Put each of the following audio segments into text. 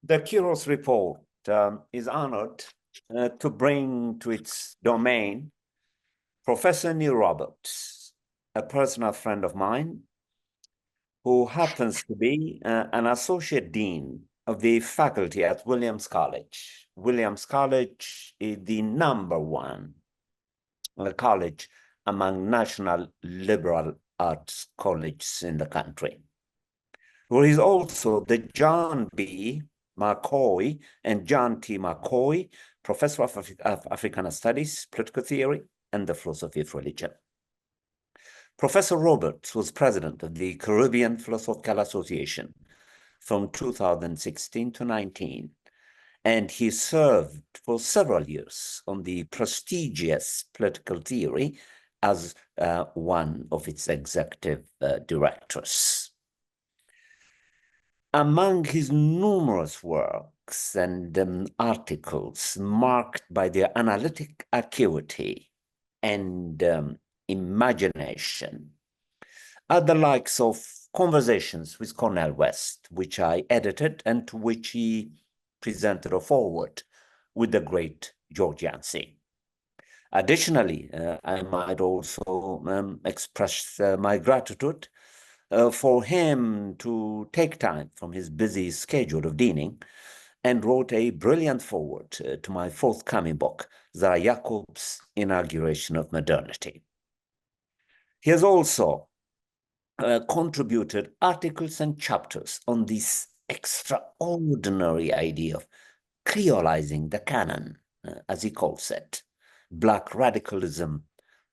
The Kiros Report is honored to bring to its domain Professor Neil Roberts, a personal friend of mine who happens to be an associate dean of the faculty at Williams College. Williams College is the #1 college among national liberal arts colleges in the country. He is also the John B. McCoy and John T. McCoy Professor of Africana Studies, Political Theory, and the Philosophy of Religion. Professor Roberts was president of the Caribbean Philosophical Association from 2016 to 19, and he served for several years on the prestigious Political Theory as one of its executive directors. Among his numerous works and articles marked by their analytic acuity and imagination are the likes of Conversations with Cornel West, which I edited and to which he presented a foreword with the great George Yancey. Additionally, I might also express my gratitude for him to take time from his busy schedule of deaning and wrote a brilliant foreword to my forthcoming book, Zara Jacob's Inauguration of Modernity. He has also contributed articles and chapters on this extraordinary idea of creolizing the canon, as he calls it, Black radicalism,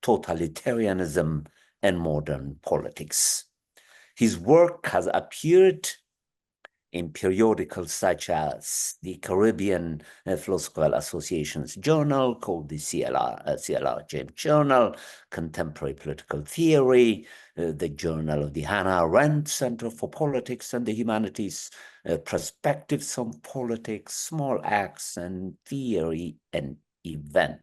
totalitarianism, and modern politics. His work has appeared in periodicals such as the Caribbean Philosophical Association's journal called the CLR James Journal, Contemporary Political Theory, the Journal of the Hannah Arendt Center for Politics and the Humanities, Perspectives on Politics, Small Acts and Theory and Event.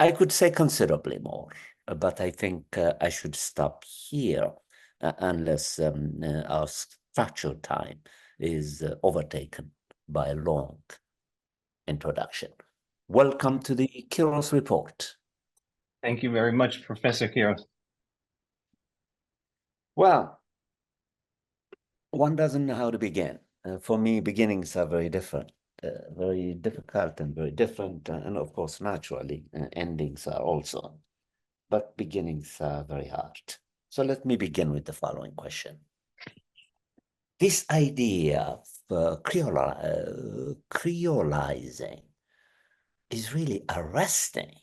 I could say considerably more, but I think I should stop here unless our structured time is overtaken by a long introduction. Welcome to the Kiros Report. Thank you very much, Professor Kiros. Well, one doesn't know how to begin. For me, beginnings are very different, very difficult and very different. And of course, naturally, endings are also. But beginnings are very hard. So let me begin with the following question. This idea of creolizing is really arresting.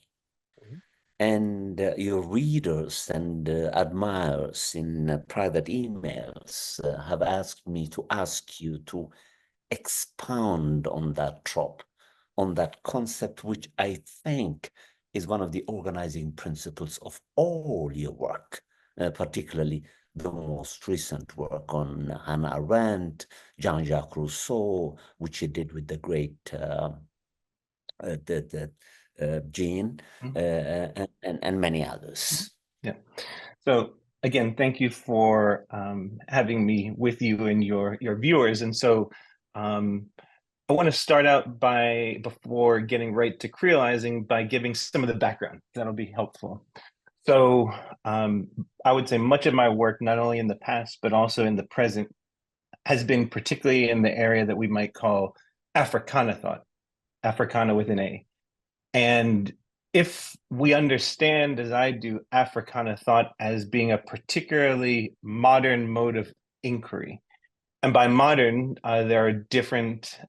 And your readers and admirers in private emails have asked me to ask you to expound on that trope, on that concept, which I think is one of the organizing principles of all your work, particularly the most recent work on Hannah Arendt, Jean-Jacques Rousseau, which he did with the great Jean, and many others. Yeah. So again, thank you for having me with you and your viewers. And so I want to start out before getting right to creolizing, by giving some of the background. That'll be helpful. So I would say much of my work, not only in the past, but also in the present, has been particularly in the area that we might call Africana thought, Africana with an A. And if we understand, as I do, Africana thought as being a particularly modern mode of inquiry, and by modern, there are different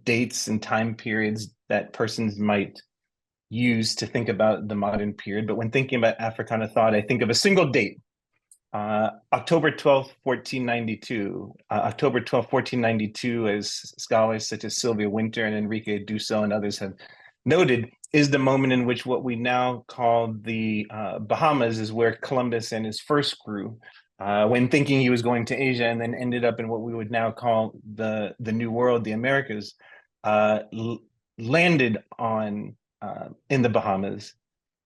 dates and time periods that persons might use to think about the modern period. But when thinking about Africana thought, I think of a single date, October 12th, 1492. October 12th, 1492, as scholars such as Sylvia Wynter and Enrique Dussel and others have noted, is the moment in which what we now call the Bahamas is where Columbus and his first crew, when thinking he was going to Asia and then ended up in what we would now call the New World, the Americas, landed on in the Bahamas.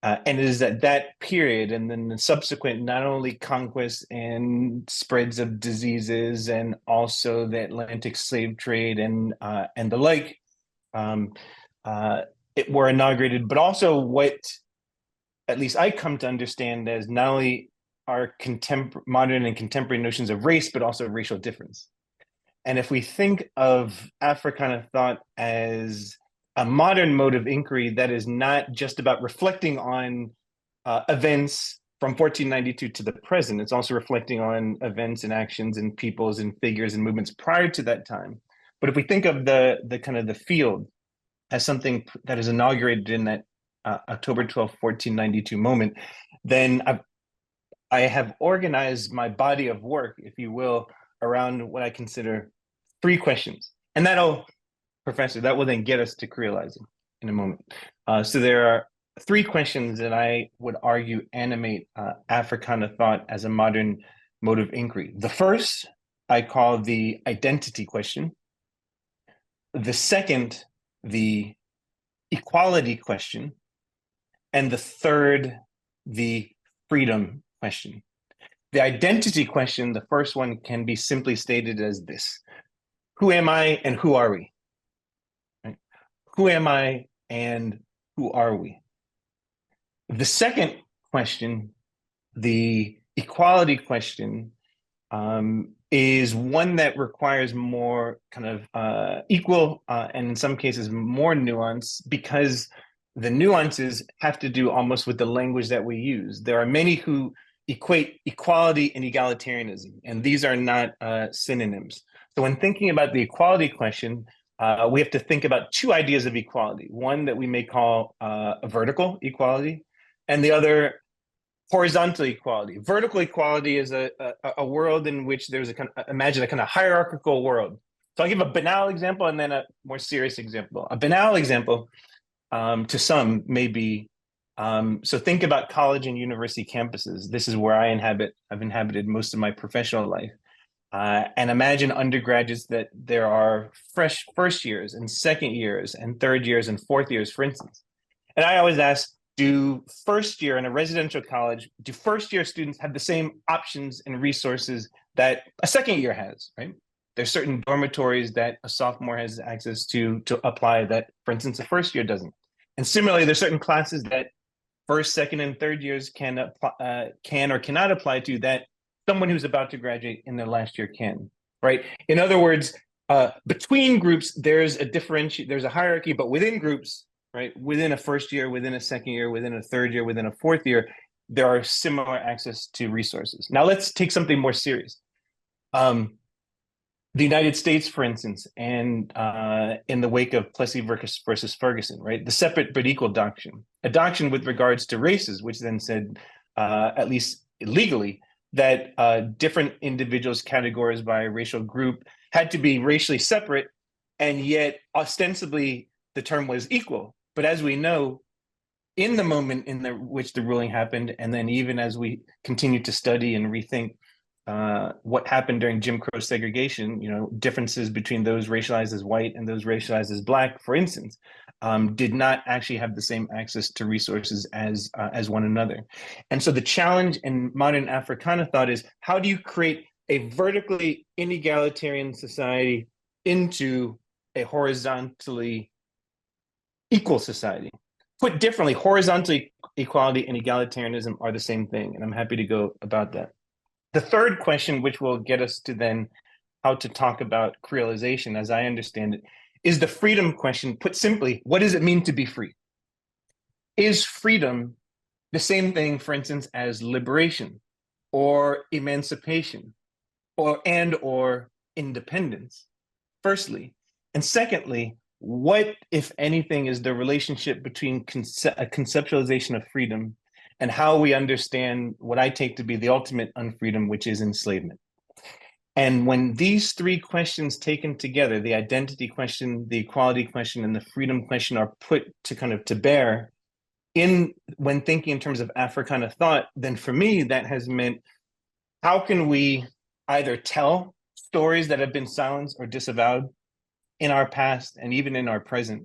And it is at that period and then the subsequent not only conquest and spreads of diseases and also the Atlantic slave trade and the like it were inaugurated, but also what at least I come to understand as not only our modern and contemporary notions of race, but also racial difference. And if we think of Africana thought as a modern mode of inquiry that is not just about reflecting on events from 1492 to the present, it's also reflecting on events and actions and peoples and figures and movements prior to that time. But if we think of the kind of the field as something that is inaugurated in that October 12th, 1492 moment, then I have organized my body of work, if you will, around what I consider three questions. And Professor, that will then get us to creolizing in a moment. So there are three questions that I would argue animate Africana thought as a modern mode of inquiry. The first I call the identity question. The second, the equality question. And the third, the freedom question. The identity question, the first one, can be simply stated as this: who am I and who are we? Right? Who am I and who are we? The second question, the equality question, is one that requires more kind of equal and in some cases more nuance, because the nuances have to do almost with the language that we use. There are many who equate equality and egalitarianism, and these are not synonyms. So when thinking about the equality question, we have to think about two ideas of equality: one that we may call a vertical equality, and the other horizontal equality. Vertical equality is a world in which there's imagine a kind of hierarchical world. So I'll give a banal example and then a more serious example. A banal example to some may be, so think about college and university campuses. This is where I've inhabited most of my professional life. And imagine undergraduates that there are fresh first years and second years and third years and fourth years, for instance. And I always ask, do first year in a residential college, do first year students have the same options and resources that a second year has, right? There's certain dormitories that a sophomore has access to apply that, for instance, a first year doesn't. And similarly, there's certain classes that first, second, and third years can or cannot apply to that someone who's about to graduate in their last year can, right? In other words, between groups, there's a hierarchy, but within groups, right? Within a first year, within a second year, within a third year, within a fourth year, there are similar access to resources. Now let's take something more serious. The United States, for instance, and in the wake of Plessy versus Ferguson, right? The separate but equal doctrine, a doctrine with regards to races, which then said, at least legally, that different individuals categorized by a racial group had to be racially separate, and yet ostensibly the term was equal. But as we know, in the moment in which the ruling happened, and then even as we continue to study and rethink what happened during Jim Crow segregation, differences between those racialized as white and those racialized as Black, for instance, did not actually have the same access to resources as one another. And so the challenge in modern Africana thought is, how do you create a vertically inegalitarian society into a horizontally equal society? Put differently, horizontal equality and egalitarianism are the same thing, and I'm happy to go about that. The third question, which will get us to then how to talk about creolization, as I understand it, is the freedom question. Put simply, what does it mean to be free? Is freedom the same thing, for instance, as liberation or emancipation or independence, firstly? And secondly, what, if anything, is the relationship between a conceptualization of freedom and how we understand what I take to be the ultimate unfreedom, which is enslavement? And when these three questions taken together, the identity question, the equality question, and the freedom question, are put to bear when thinking in terms of Africana thought, then for me, that has meant, how can we either tell stories that have been silenced or disavowed in our past and even in our present,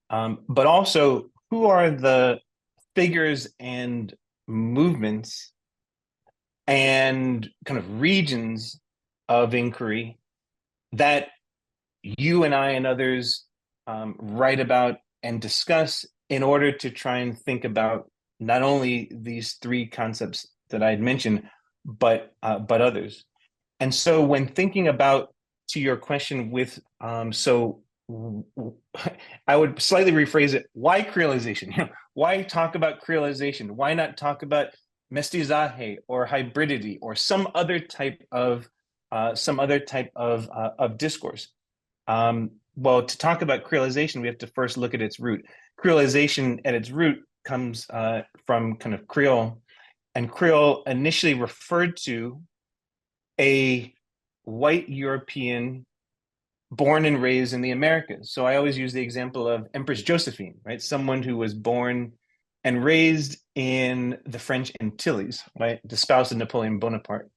but also, who are the figures and movements and kind of regions of inquiry that you and I and others write about and discuss in order to try and think about not only these three concepts that I had mentioned, but others. And so when thinking about, to your question with, I would slightly rephrase it. Why creolization? Why talk about creolization? Why not talk about mestizaje or hybridity or some other type of discourse? Well, to talk about creolization, we have to first look at its root. Creolization at its root comes from kind of Creole, and Creole initially referred to a white European born and raised in the Americas. So I always use the example of Empress Josephine, right? Someone who was born and raised in the French Antilles, right? The spouse of Napoleon Bonaparte.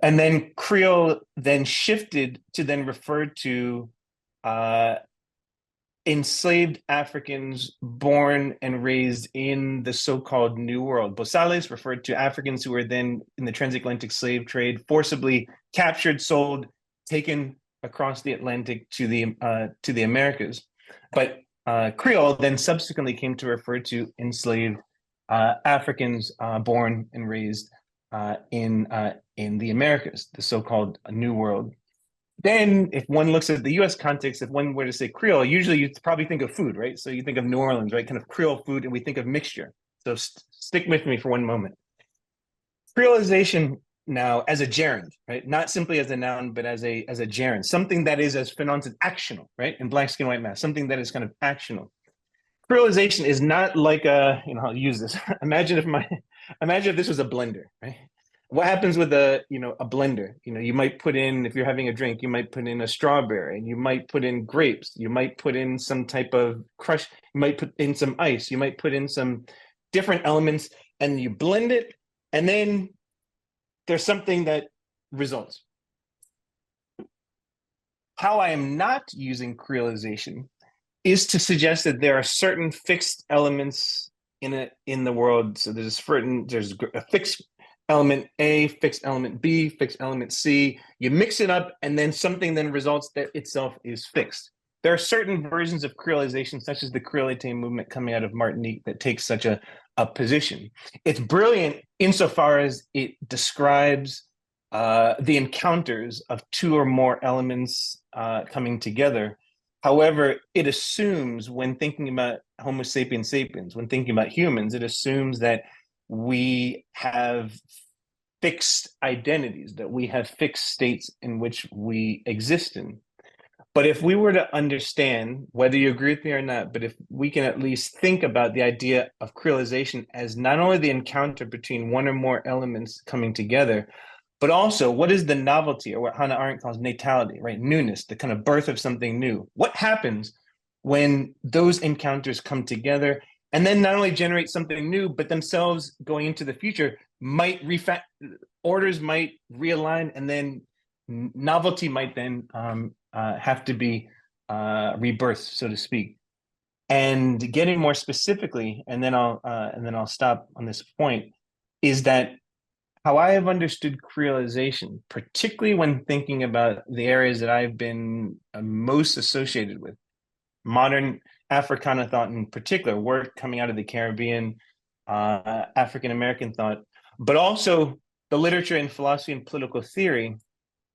And then Creole then shifted to then refer to enslaved Africans born and raised in the so-called New World. Bozales referred to Africans who were then in the transatlantic slave trade, forcibly captured, sold, taken across the Atlantic to the Americas. But Creole then subsequently came to refer to enslaved Africans born and raised in the Americas, the so-called New World. Then, if one looks at the U.S. context, if one were to say Creole, usually you probably think of food, right? So you think of New Orleans, right? Kind of Creole food, and we think of mixture. So stick with me for one moment. Creolization now as a gerund, right? Not simply as a noun, but as a gerund, something that is, as Fanon said, actional, right? In Black Skin, White Mask, something that is kind of actional. Creolization is not like I'll use this. Imagine if this was a blender, right? What happens with a blender? You might put in, if you're having a drink, you might put in a strawberry, and you might put in grapes, you might put in some type of crush, you might put in some ice, you might put in some different elements, and you blend it, and then there's something that results. How I am not using creolization is to suggest that there are certain fixed elements in the world. So there's a fixed element A, fixed element B, fixed element C. You mix it up, and then something then results that itself is fixed. There are certain versions of creolization, such as the Creolite movement coming out of Martinique, that takes such a position. It's brilliant insofar as it describes the encounters of two or more elements coming together. However, it assumes, when thinking about Homo sapiens sapiens, when thinking about humans, it assumes that we have fixed identities, that we have fixed states in which we exist in. But if we were to understand, whether you agree with me or not, but if we can at least think about the idea of creolization as not only the encounter between one or more elements coming together, but also what is the novelty, or what Hannah Arendt calls natality, right? Newness, the kind of birth of something new. What happens when those encounters come together and then not only generate something new, but themselves going into the future orders might realign, and then novelty might then have to be rebirthed, so to speak. And getting more specifically, and then I'll stop on this point, is that how I have understood creolization, particularly when thinking about the areas that I've been most associated with, modern Africana thought in particular, work coming out of the Caribbean, African American thought, but also the literature and philosophy and political theory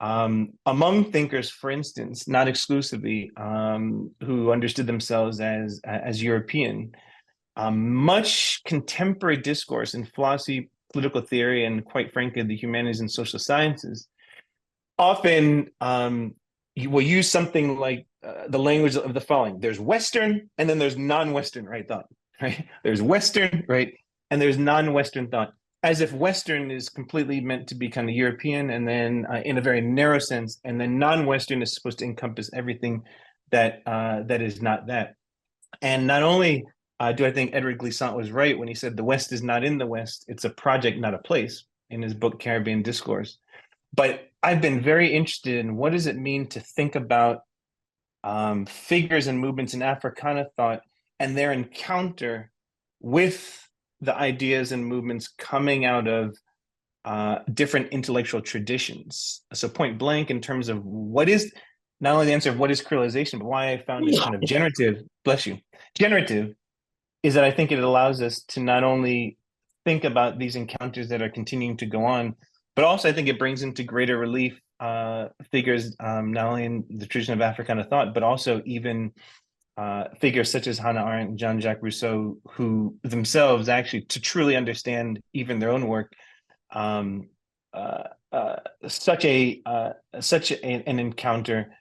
among thinkers, for instance, not exclusively, who understood themselves as European. Much contemporary discourse in philosophy, political theory, and quite frankly, the humanities and social sciences often you will use something like the language of the following. There's Western, and then there's non-Western, right, thought, right? There's Western, right? And there's non-Western thought, as if Western is completely meant to be kind of European, and then in a very narrow sense, and then non-Western is supposed to encompass everything that is not that. And not only do I think Edward Glissant was right when he said the West is not in the West, it's a project, not a place, in his book Caribbean Discourse. But I've been very interested in what does it mean to think about figures and movements in Africana thought and their encounter with the ideas and movements coming out of different intellectual traditions. So point blank, in terms of what is, not only the answer of what is creolization, but why I found it kind of generative, bless you, generative, is that I think it allows us to not only think about these encounters that are continuing to go on, but also I think it brings into greater relief figures not only in the tradition of Africana thought, but also even figures such as Hannah Arendt and Jean-Jacques Rousseau, who themselves actually, to truly understand even their own work, um, such an encounter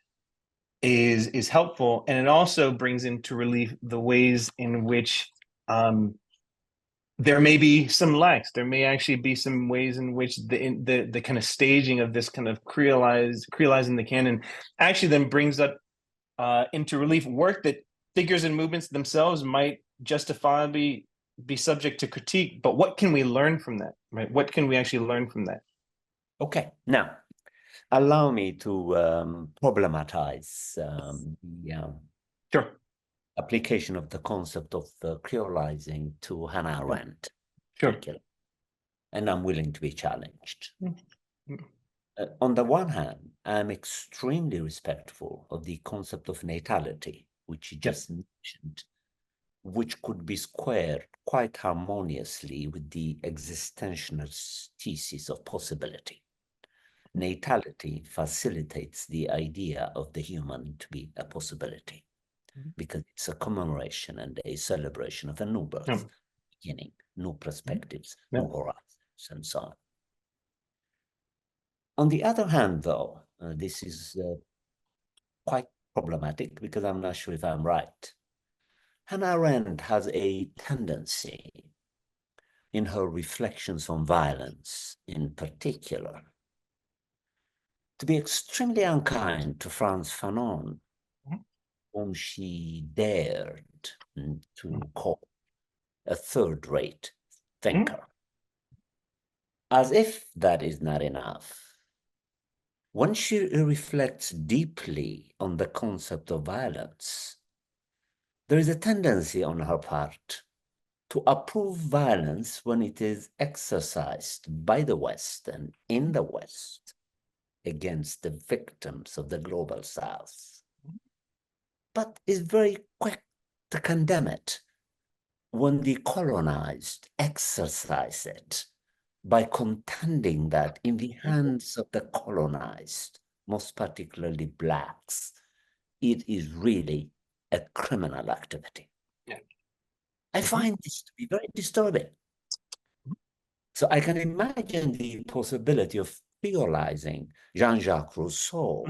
is helpful, and it also brings into relief the ways in which there may be some lacks. There may actually be some ways in which the kind of staging of this kind of creolizing the canon actually then brings up into relief work that figures and movements themselves might justifiably be subject to critique. But what can we learn from that, right? What can we actually learn from that? Okay, now allow me to problematize the Sure. application of the concept of creolizing to Hannah Arendt. Sure. And I'm willing to be challenged. Mm-hmm. On the one hand, I'm extremely respectful of the concept of natality, which you just mentioned, which could be squared quite harmoniously with the existentialist thesis of possibility. Natality facilitates the idea of the human to be a possibility, because it's a commemoration and a celebration of a new birth, beginning, new perspectives, new horizons, and so on. On the other hand, though, this is quite problematic, because I'm not sure if I'm right. Hannah Arendt has a tendency in her reflections on violence in particular to be extremely unkind to Frantz Fanon, whom she dared to call a third-rate thinker. As if that is not enough, when she reflects deeply on the concept of violence, there is a tendency on her part to approve violence when it is exercised by the West and in the West against the victims of the global South, but is very quick to condemn it when the colonized exercise it by contending that in the hands of the colonized, most particularly Blacks, it is really a criminal activity. I find this to be very disturbing. So I can imagine the possibility of theorizing Jean-Jacques Rousseau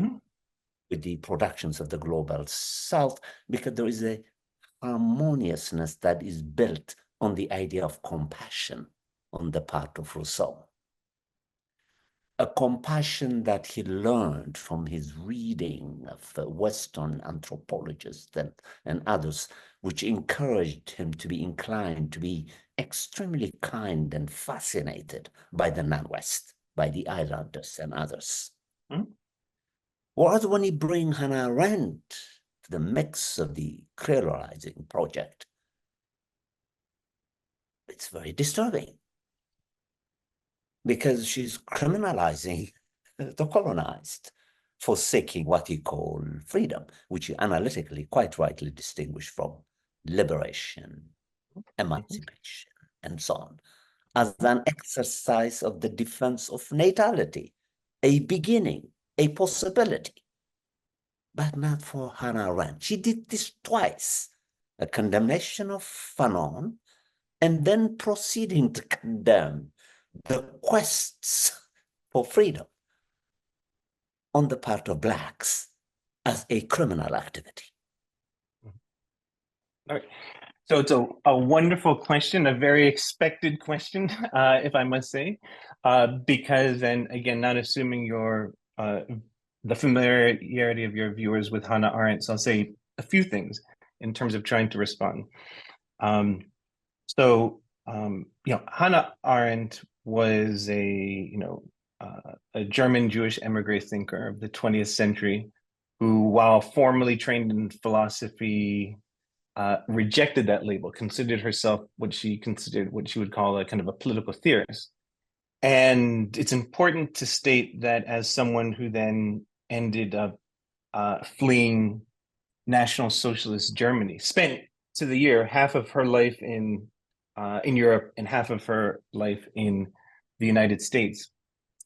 with the productions of the global South, because there is a harmoniousness that is built on the idea of compassion on the part of Rousseau. A compassion that he learned from his reading of Western anthropologists and others, which encouraged him to be inclined to be extremely kind and fascinated by the non-West, by the islanders and others. Whereas when he brings Hannah Arendt to the mix of the creolizing project, it's very disturbing, because she's criminalizing the colonized for seeking what he called freedom, which he analytically quite rightly distinguished from liberation, emancipation, and so on, as an exercise of the defense of natality, a beginning, a possibility. But not for Hannah Arendt. She did this twice, a condemnation of Fanon, and then proceeding to condemn the quests for freedom on the part of Blacks as a criminal activity. All right. So it's a wonderful question, a very expected question, if I must say, because then again, not assuming your the familiarity of your viewers with Hannah Arendt, so I'll say a few things in terms of trying to respond. Hannah Arendt was a German Jewish emigre thinker of the 20th century, who, while formally trained in philosophy, rejected that label, considered herself what she would call a kind of a political theorist. And it's important to state that as someone who then ended up fleeing National Socialist Germany, spent to the year half of her life in Europe and half of her life in the United States.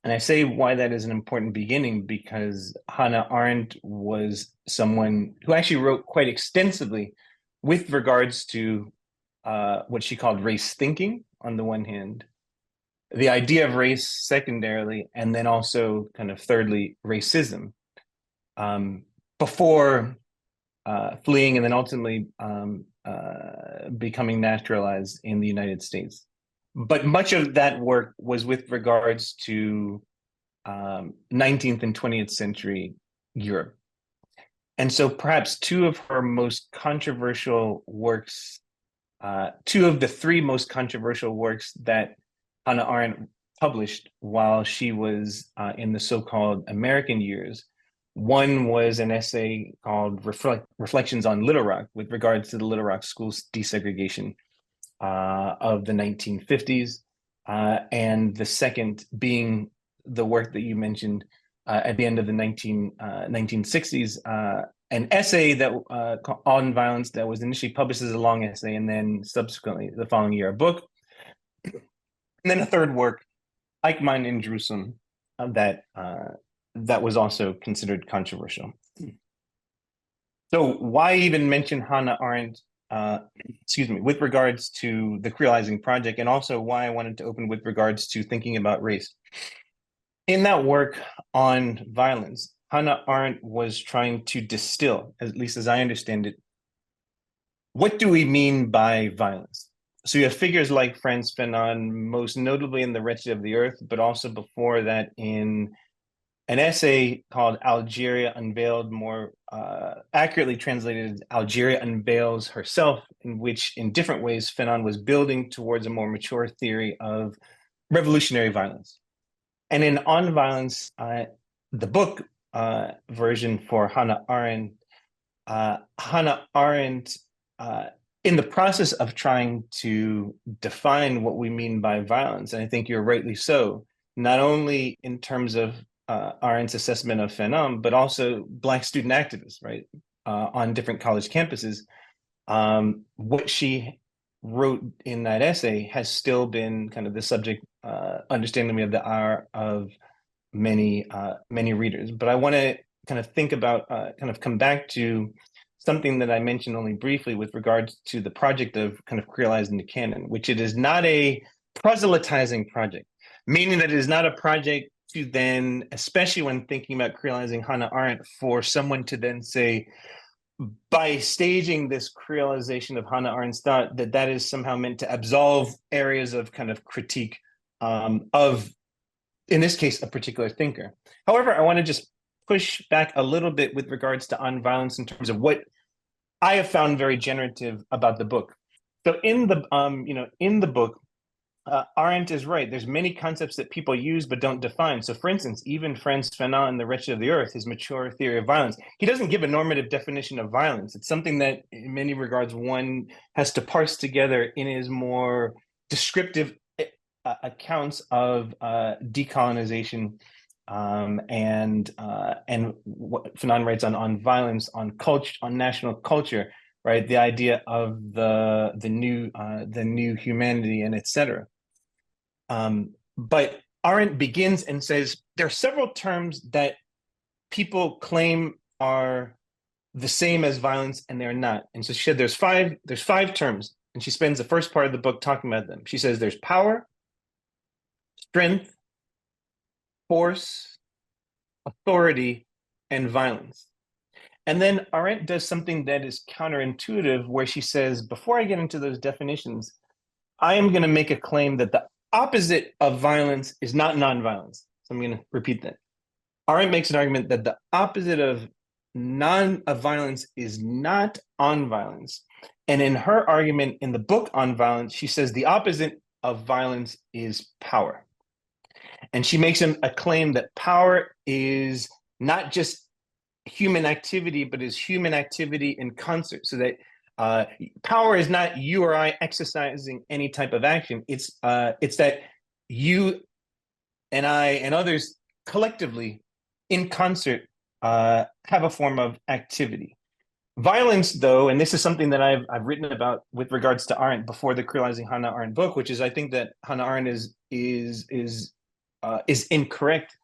And I say why that is an important beginning because Hannah Arendt was someone who actually wrote quite extensively with regards to what she called race thinking on the one hand, the idea of race secondarily, and then also kind of thirdly, racism, before fleeing and then ultimately becoming naturalized in the United States. But much of that work was with regards to 19th and 20th century Europe. And so perhaps two of her most controversial works, two of the three most controversial works that Hannah Arendt published while she was in the so-called American years. One was an essay called Reflections on Little Rock with regards to the Little Rock school's desegregation of the 1950s. And the second being the work that you mentioned at the end of the 1960s, an essay that on violence that was initially published as a long essay and then subsequently the following year a book. And then a third work, Eichmann in Jerusalem, that was also considered controversial. So why even mention Hannah Arendt, with regards to the Creolizing Project, and also why I wanted to open with regards to thinking about race. In that work on violence, Hannah Arendt was trying to distill, at least as I understand it, what do we mean by violence? So you have figures like Frantz Fanon, most notably in The Wretched of the Earth, but also before that in an essay called Algeria Unveiled, more accurately translated, Algeria Unveils Herself, in which in different ways Fanon was building towards a more mature theory of revolutionary violence. And in On Violence, the book version for Hannah Arendt, in the process of trying to define what we mean by violence, and I think you're rightly so, not only in terms of Arendt's assessment of Fanon, but also Black student activists, right, on different college campuses. What she wrote in that essay has still been kind of the subject, understandably, of the ire of many readers. But I want to kind of think about, kind of come back to something that I mentioned only briefly with regards to the project of kind of creolizing the canon, which it is not a proselytizing project, meaning that it is not a project to then, especially when thinking about creolizing Hannah Arendt, for someone to then say, by staging this creolization of Hannah Arendt's thought, that is somehow meant to absolve areas of kind of critique of, in this case, a particular thinker. However, I want to just push back a little bit with regards to On Violence in terms of what I have found very generative about the book. So in the book, Arendt is right. There's many concepts that people use but don't define. So for instance, even Frantz Fanon in The Wretched of the Earth, his mature theory of violence, he doesn't give a normative definition of violence. It's something that in many regards one has to parse together in his more descriptive accounts of decolonization and what Fanon writes on violence, on culture, on national culture, right? The idea of the new humanity and etc. But Arendt begins and says there are several terms that people claim are the same as violence and they're not. And so she said there's five terms, and she spends the first part of the book talking about them. She says there's power, strength, force, authority, and violence. And then Arendt does something that is counterintuitive, where she says, before I get into those definitions, I am going to make a claim that the opposite of violence is not nonviolence. So I'm going to repeat that. Arendt makes an argument that the opposite of violence is not on violence. And in her argument in the book On Violence, she says the opposite of violence is power. And she makes a claim that power is not just human activity, but is human activity in concert. So that Power is not you or I exercising any type of action. It's that you and I and others collectively, in concert, have a form of activity. Violence, though, and this is something that I've written about with regards to Arendt before the Criminalizing Hannah Arendt book, which is I think that Hannah Arendt is incorrect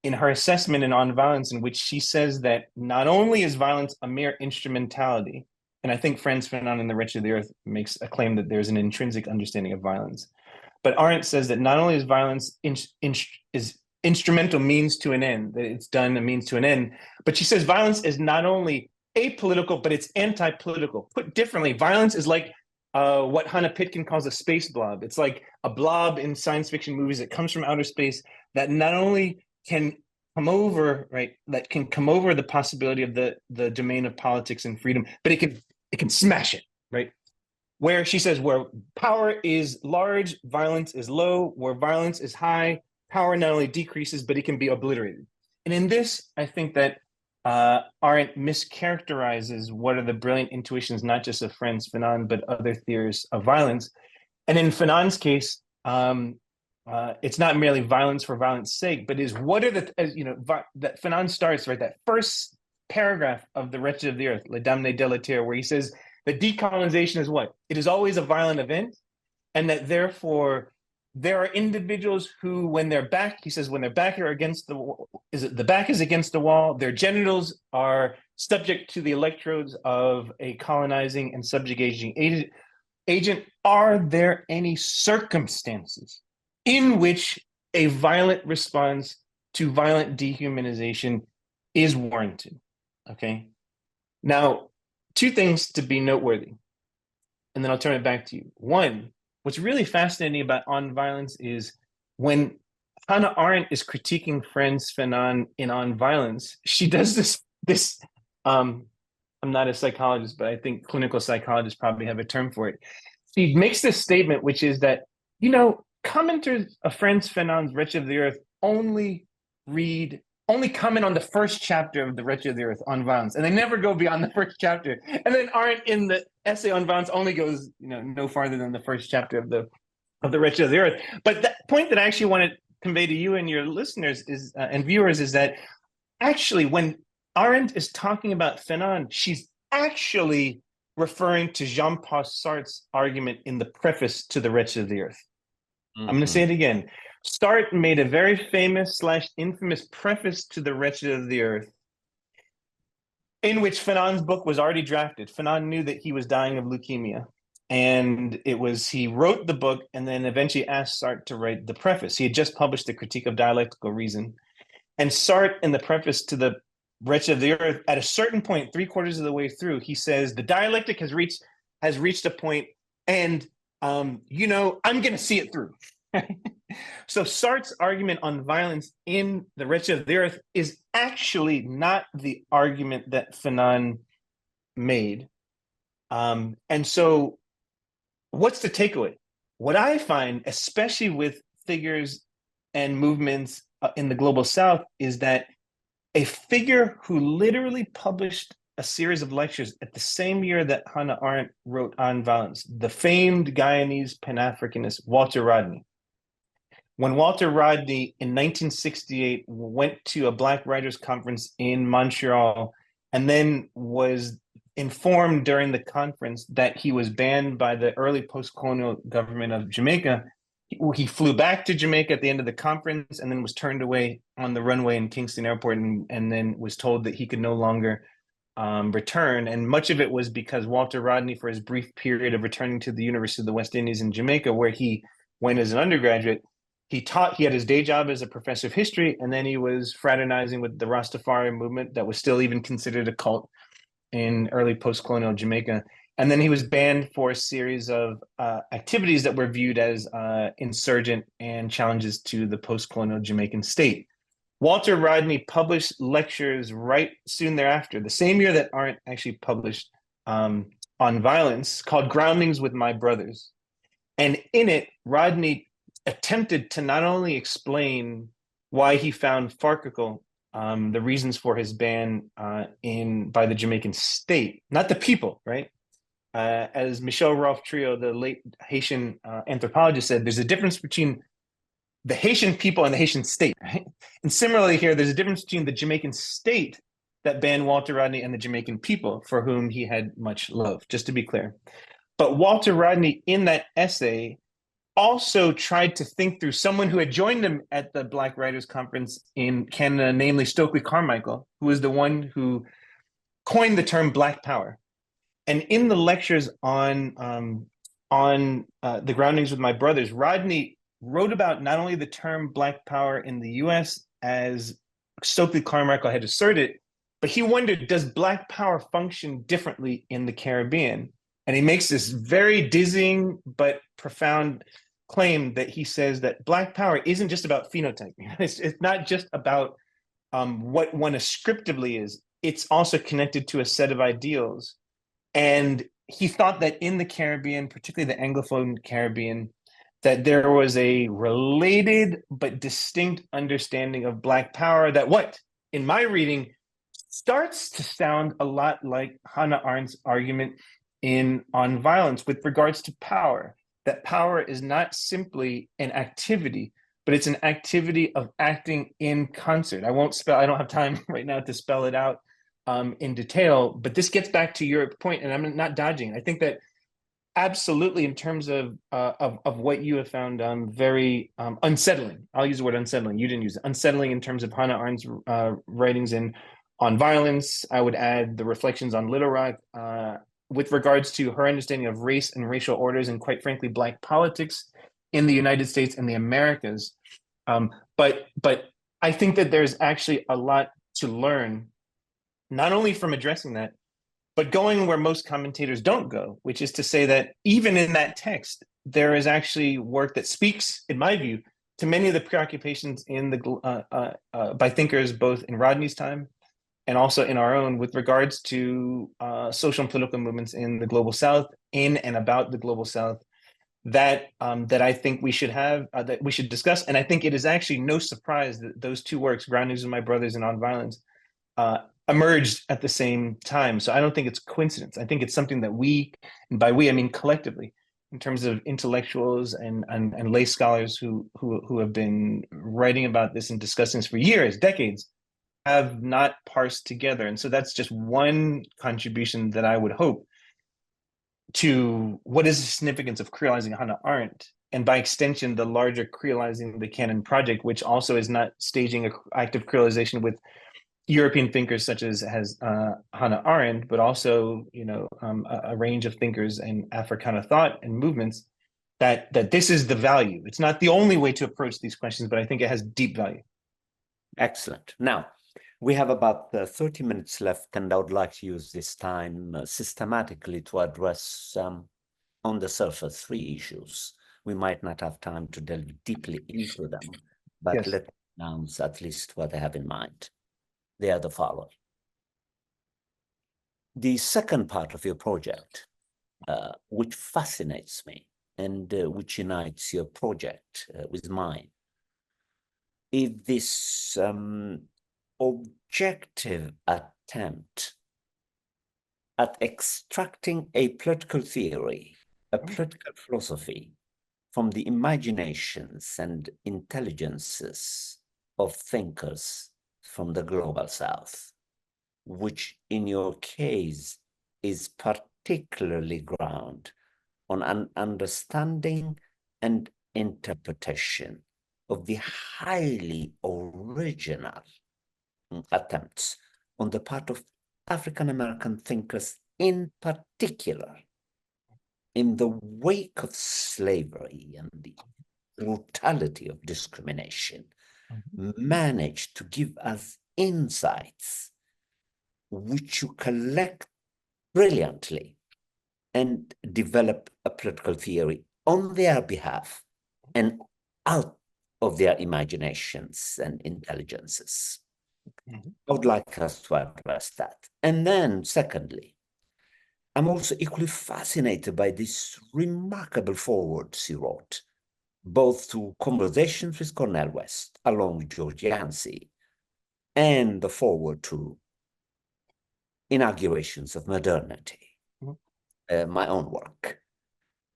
in her assessment in On Violence, in which she says that not only is violence a mere instrumentality, and I think Frantz Fanon in The Wretched of the Earth makes a claim that there's an intrinsic understanding of violence, but Arendt says that not only is violence is instrumental means to an end, that it's done a means to an end, but she says violence is not only apolitical, but it's anti-political. Put differently, violence is like what Hannah Pitkin calls a space blob. It's like a blob in science fiction movies that comes from outer space that not only can come over, right, that can come over the possibility of the domain of politics and freedom, but it can smash it, right? Where she says where power is large, violence is low. Where violence is high, power not only decreases, but it can be obliterated. And in this, I think that Arendt mischaracterizes what are the brilliant intuitions, not just of Frantz Fanon, but other theorists of violence. And in Fanon's case, it's not merely violence for violence sake, but is what are that Fanon starts, right, that first paragraph of The Wretched of the Earth, Les Damnés de la Terre, where he says that decolonization is what? It is always a violent event, and that therefore there are individuals who, when their back, he says, when their back are against the back is against the wall, their genitals are subject to the electrodes of a colonizing and subjugating agent. Are there any circumstances in which a violent response to violent dehumanization is warranted? Okay. Now, two things to be noteworthy, and then I'll turn it back to you. One, what's really fascinating about On Violence is when Hannah Arendt is critiquing Frantz Fanon in On Violence, she does this I'm not a psychologist, but I think clinical psychologists probably have a term for it. She makes this statement, which is that, commenters of Frantz Fanon's Wretched of the Earth only comment on the first chapter of The Wretched of the Earth, On Violence, and they never go beyond the first chapter. And then Arendt in the essay On Violence only goes, no farther than the first chapter of the Wretched of the Earth. But the point that I actually want to convey to you and your listeners is and viewers is that actually when Arendt is talking about Fanon, she's actually referring to Jean-Paul Sartre's argument in the preface to The Wretched of the Earth. I'm going to say it again. Sartre made a very famous / infamous preface to The Wretched of the Earth, in which Fanon's book was already drafted. Fanon knew that he was dying of leukemia, and he wrote the book and then eventually asked Sartre to write the preface. He had just published a critique of dialectical reason, and Sartre, in the preface to The Wretched of the Earth, at a certain point, 3/4 of the way through, he says the dialectic has reached a point, and I'm going to see it through. So Sartre's argument on violence in The Wretched of the Earth is actually not the argument that Fanon made. And so what's the takeaway? What I find, especially with figures and movements in the Global South, is that a figure who literally published a series of lectures at the same year that Hannah Arendt wrote On Violence, the famed Guyanese Pan-Africanist Walter Rodney. When Walter Rodney in 1968 went to a Black Writers Conference in Montreal and then was informed during the conference that he was banned by the early post-colonial government of Jamaica, he flew back to Jamaica at the end of the conference and then was turned away on the runway in Kingston Airport and then was told that he could no longer return. And much of it was because Walter Rodney, for his brief period of returning to the University of the West Indies in Jamaica, where he went as an undergraduate, he had his day job as a professor of history, and then he was fraternizing with the Rastafari movement that was still even considered a cult in early post-colonial Jamaica. And then he was banned for a series of activities that were viewed as insurgent and challenges to the post-colonial Jamaican state. Walter Rodney published lectures right soon thereafter, the same year that Arendt actually published On Violence, called Groundings with My Brothers. And in it, Rodney attempted to not only explain why he found farcical the reasons for his ban by the Jamaican state, not the people, right? as Michel Rolfe Trio, the late Haitian anthropologist, said, there's a difference between the Haitian people and the Haitian state, right? And similarly here, there's a difference between the Jamaican state that banned Walter Rodney and the Jamaican people for whom he had much love, just to be clear. But Walter Rodney, in that essay, also tried to think through someone who had joined him at the Black Writers Conference in Canada, namely Stokely Carmichael, who was the one who coined the term Black Power. And in the lectures on the groundings with my brothers, Rodney wrote about not only the term Black Power in the US, as Stokely Carmichael had asserted, but he wondered, does Black Power function differently in the Caribbean? And he makes this very dizzying but profound claim that he says that Black Power isn't just about phenotyping. It's not just about what one ascriptively is. It's also connected to a set of ideals. And he thought that in the Caribbean, particularly the Anglophone Caribbean, that there was a related but distinct understanding of Black Power that what, in my reading, starts to sound a lot like Hannah Arendt's argument on violence with regards to power, that power is not simply an activity, but it's an activity of acting in concert. I don't have time right now to spell it out in detail, but this gets back to your point, and I'm not dodging. I think that absolutely, in terms of what you have found very unsettling. I'll use the word unsettling. You didn't use it. Unsettling in terms of Hannah Arendt's writings on violence. I would add the reflections on Little Rock with regards to her understanding of race and racial orders, and quite frankly, Black politics in the United States and the Americas. But I think that there's actually a lot to learn, not only from addressing that, but going where most commentators don't go, which is to say that even in that text, there is actually work that speaks, in my view, to many of the preoccupations by thinkers both in Rodney's time and also in our own with regards to social and political movements in the global South, in and about the global South, that I think we should that we should discuss. And I think it is actually no surprise that those two works, Groundings of My Brothers and On Violence, emerged at the same time. So I don't think it's coincidence. I think it's something that we, and by we I mean collectively, in terms of intellectuals and lay scholars who have been writing about this and discussing this for years, decades, have not parsed together. And so that's just one contribution that I would hope to what is the significance of creolizing Hannah Arendt, and by extension, the larger Creolizing the Canon project, which also is not staging an active creolization with European thinkers such as Hannah Arendt, but also a range of thinkers in Africana thought and movements. That this is the value. It's not the only way to approach these questions, but I think it has deep value. Excellent. Now, we have about 30 minutes left, and I would like to use this time systematically to address on the surface 3 issues. We might not have time to delve deeply into them, but Yes. let's announce at least what I have in mind. They are the following. The second part of your project, which fascinates me and which unites your project with mine, is this objective attempt at extracting a political theory, a political philosophy from the imaginations and intelligences of thinkers from the global South, which in your case is particularly grounded on an understanding and interpretation of the highly original attempts on the part of African-American thinkers in particular, in the wake of slavery and the brutality of discrimination, managed to give us insights which you collect brilliantly and develop a political theory on their behalf and out of their imaginations and intelligences. I would like us to address that. And then secondly, I'm also equally fascinated by these remarkable forwards he wrote, both to Conversations with Cornel West along with George Yancey, and the forward to Inaugurations of Modernity. my own work,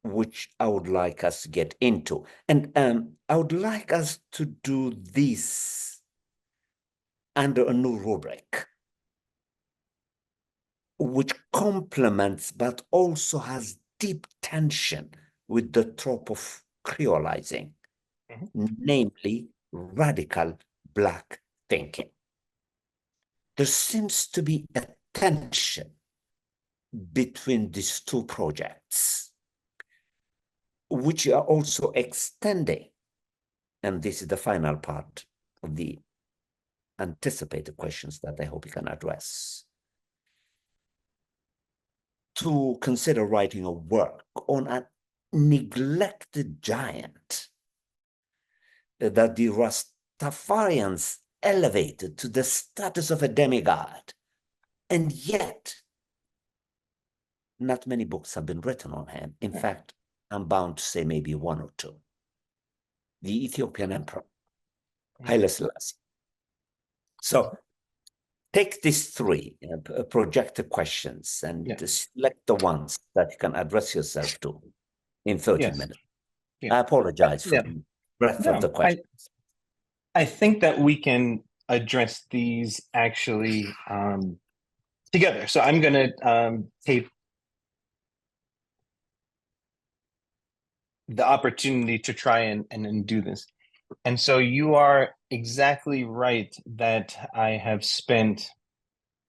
which I would like us to get into. And I would like us to do this under a new rubric, which complements but also has deep tension with the trope of creolizing, namely radical Black thinking. There seems to be a tension between these two projects, which are also extending, and this is the final part of the anticipated questions that I hope you can address, to consider writing a work on a neglected giant that the Rastafarians elevated to the status of a demigod, and yet not many books have been written on him. In fact, I'm bound to say maybe one or two. The Ethiopian Emperor, Haile Selassie. So take these three projected questions and select the ones that you can address yourself to in 30 minutes. I apologize for the breadth of the questions. I think that we can address these actually together. So I'm going to take the opportunity to try and do this. And so you are exactly right that I have spent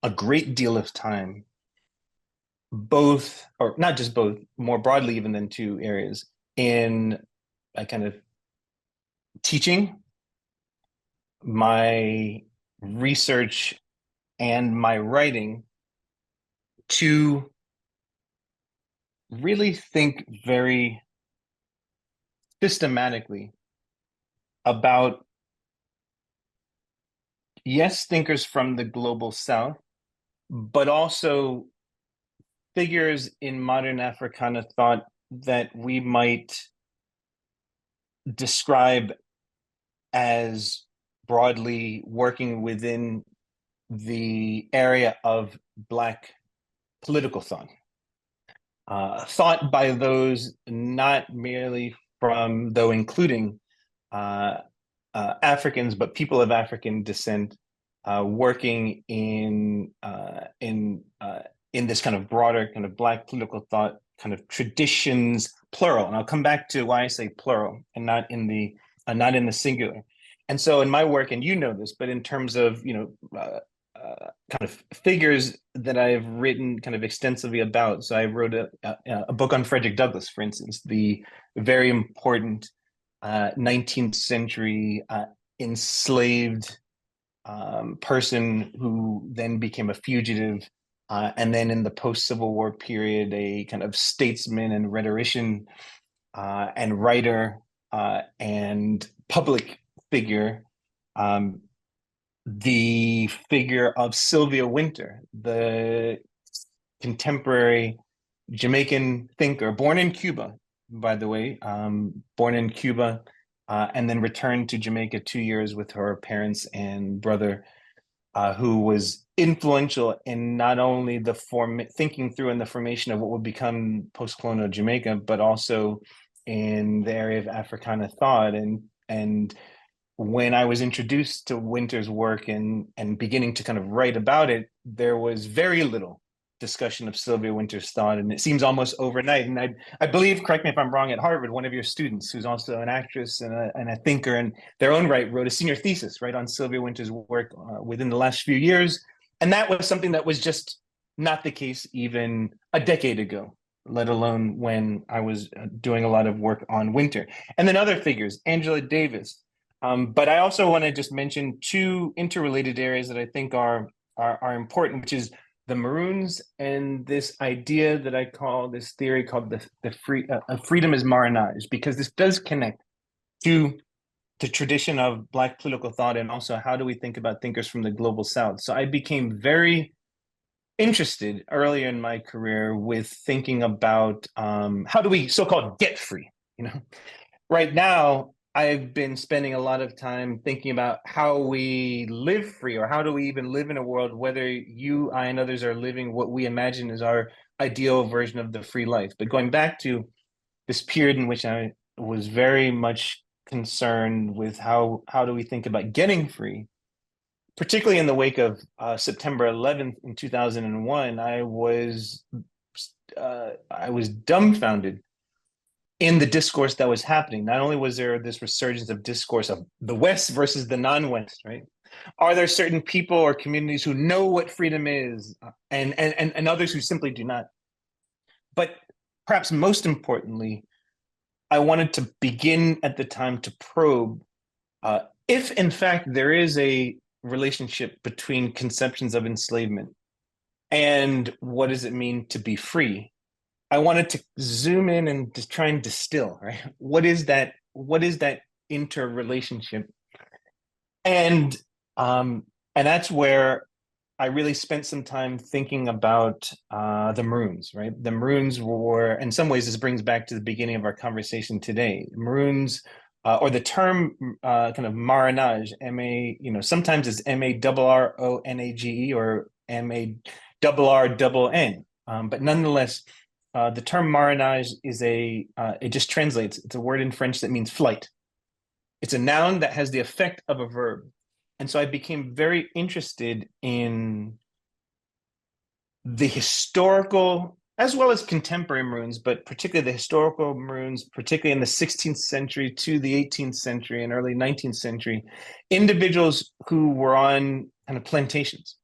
a great deal of time, both, or not just both, more broadly even than two areas, in a kind of teaching, my research, and my writing to really think very systematically about, yes, thinkers from the global South, but also figures in modern Africana thought that we might describe as broadly working within the area of Black political thought. Thought by those not merely from, though including Africans, but people of African descent, working in this kind of broader kind of Black political thought kind of traditions, plural. And I'll come back to why I say plural and not in the singular. And so in my work, and you know this, but in terms of kind of figures that I've written kind of extensively about. So I wrote a book on Frederick Douglass, for instance, the very important 19th century enslaved person who then became a fugitive, and then in the post-Civil War period, a kind of statesman and rhetorician and writer and public figure. The figure of Sylvia Wynter, the contemporary Jamaican thinker, born in Cuba, by the way, born in Cuba, and then returned to Jamaica 2 years with her parents and brother, who was influential in not only the thinking through and the formation of what would become post-colonial Jamaica, but also in the area of Africana thought. And when I was introduced to Wynter's work and beginning to kind of write about it, there was very little discussion of Sylvia Wynter's thought, and it seems almost overnight. And I believe, correct me if I'm wrong, at Harvard, one of your students, who's also an actress and a thinker in their own right, wrote a senior thesis right on Sylvia Wynter's work within the last few years, and that was something that was just not the case even a decade ago, let alone when I was doing a lot of work on Wynter. And then other figures, Angela Davis. But I also want to just mention two interrelated areas that I think are important, which is the Maroons and this idea that I call this theory called freedom is Maronage, because this does connect to the tradition of Black political thought and also how do we think about thinkers from the global South. So I became very interested earlier in my career with thinking about how do we so-called get free. Right now, I've been spending a lot of time thinking about how we live free, or how do we even live in a world, whether you, I, and others are living what we imagine is our ideal version of the free life. But going back to this period in which I was very much concerned with how do we think about getting free, particularly in the wake of September 11th in 2001, I was dumbfounded in the discourse that was happening. Not only was there this resurgence of discourse of the West versus the non-West, right? Are there certain people or communities who know what freedom is, and others who simply do not? But perhaps most importantly, I wanted to begin at the time to probe if, in fact, there is a relationship between conceptions of enslavement and what does it mean to be free. I wanted to zoom in and just try and distill, right? What is that? What is that interrelationship? And um, and that's where I really spent some time thinking about the Maroons, right? The Maroons were, in some ways, this brings back to the beginning of our conversation today. Maroons, or the term kind of Maranage, M-A, sometimes it's M-A-R-R-O-N-A-G-E or M-A-R-R-N. But nonetheless, the term Maranage it just translates. It's a word in French that means flight. It's a noun that has the effect of a verb. And so I became very interested in the historical as well as contemporary Maroons, but particularly the historical Maroons, particularly in the 16th century to the 18th century and early 19th century, individuals who were on kind of plantations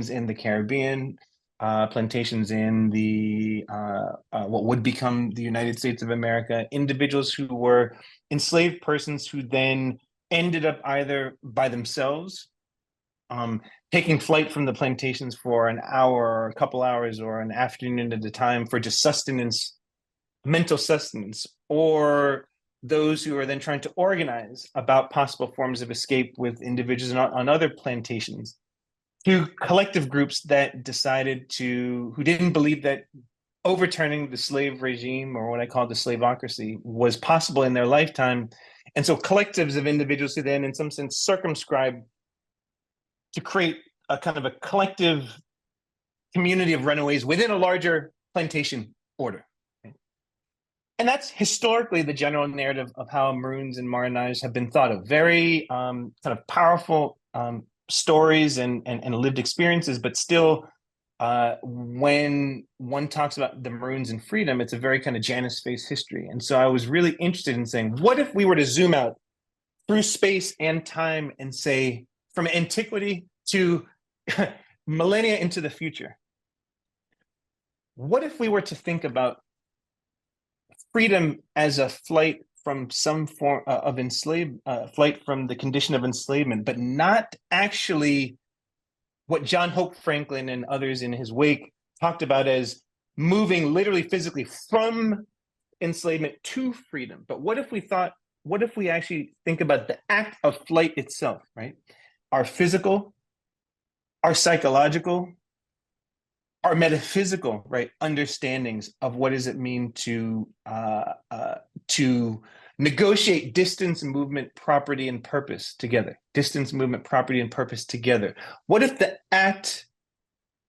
in the Caribbean, plantations in the what would become the United States of America, individuals who were enslaved persons who then ended up either by themselves, taking flight from the plantations for an hour or a couple hours or an afternoon at a time for just sustenance, mental sustenance, or those who are then trying to organize about possible forms of escape with individuals on other plantations, to collective groups that decided who didn't believe that overturning the slave regime, or what I call the slaveocracy, was possible in their lifetime. And so collectives of individuals who then, in some sense, circumscribed to create a kind of a collective community of runaways within a larger plantation order. And that's historically the general narrative of how Maroons and Maranage have been thought of. Very kind of powerful stories and lived experiences, but still, when one talks about the Maroons and freedom, it's a very kind of Janus face history. And so I was really interested in saying, what if we were to zoom out through space and time and say, from antiquity to millennia into the future, what if we were to think about freedom as a flight from some form of flight from the condition of enslavement, but not actually what John Hope Franklin and others in his wake talked about as moving literally physically from enslavement to freedom? But what if we actually think about the act of flight itself, right? Our physical, our psychological, our metaphysical, right, understandings of what does it mean to negotiate distance, movement, property, and purpose together. Distance, movement, property, and purpose together. What if the act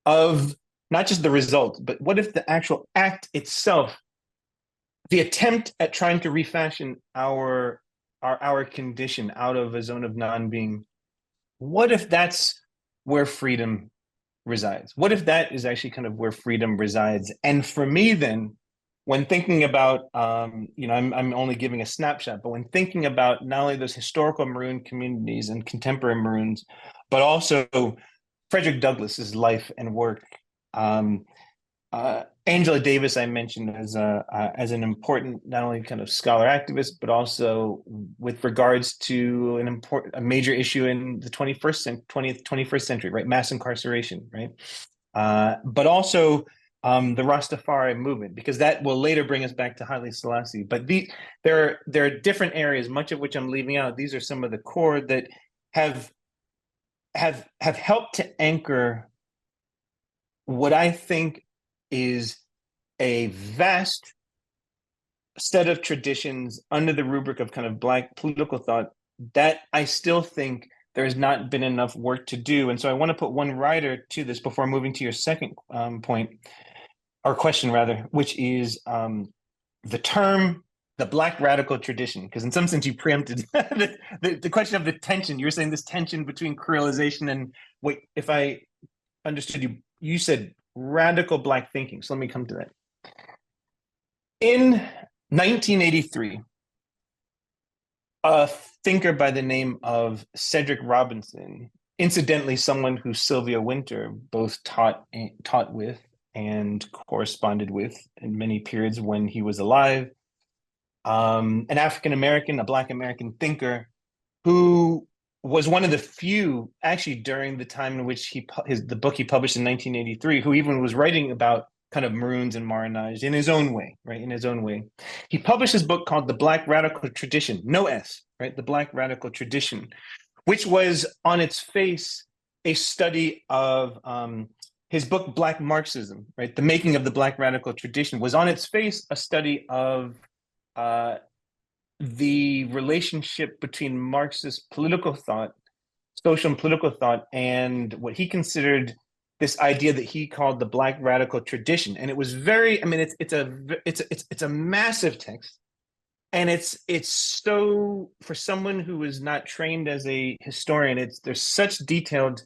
of not just the result, but what if the actual act itself, the attempt at trying to refashion our condition out of a zone of non-being, what if that's where freedom resides? What if that is actually kind of where freedom resides? And for me, then, when thinking about, I'm only giving a snapshot, but when thinking about not only those historical Maroon communities and contemporary Maroons, but also Frederick Douglass's life and work, Angela Davis, I mentioned as an important, not only kind of scholar activist, but also with regards to a major issue in the 21st century, right? Mass incarceration, right? But also the Rastafari movement, because that will later bring us back to Haile Selassie. But there are different areas, much of which I'm leaving out. These are some of the core that have helped to anchor what I think is a vast set of traditions under the rubric of kind of Black political thought, that I still think there has not been enough work to do. And so I want to put one rider to this before moving to your second point, or question rather, which is the term, the Black radical tradition, because in some sense you preempted the question of the tension. You're saying this tension between Creolization and, wait, if I understood you, you said radical Black thinking. So let me come to that. In 1983, a thinker by the name of Cedric Robinson, incidentally someone who Sylvia Wynter both taught with and corresponded with in many periods when he was alive, an African American, a Black American thinker who was one of the few, actually, during the time in which the book he published in 1983, who even was writing about kind of Maroons and Marronage in his own way, right? In his own way. He published his book called The Black Radical Tradition, no S, right? The Black Radical Tradition, which was on its face a study of his book, Black Marxism, right? The Making of the Black Radical Tradition was on its face a study of the relationship between Marxist political thought, social and political thought, and what he considered this idea that he called the Black radical tradition. And it was very, I mean, it's a massive text. And it's so, for someone who is not trained as a historian, there's such detailed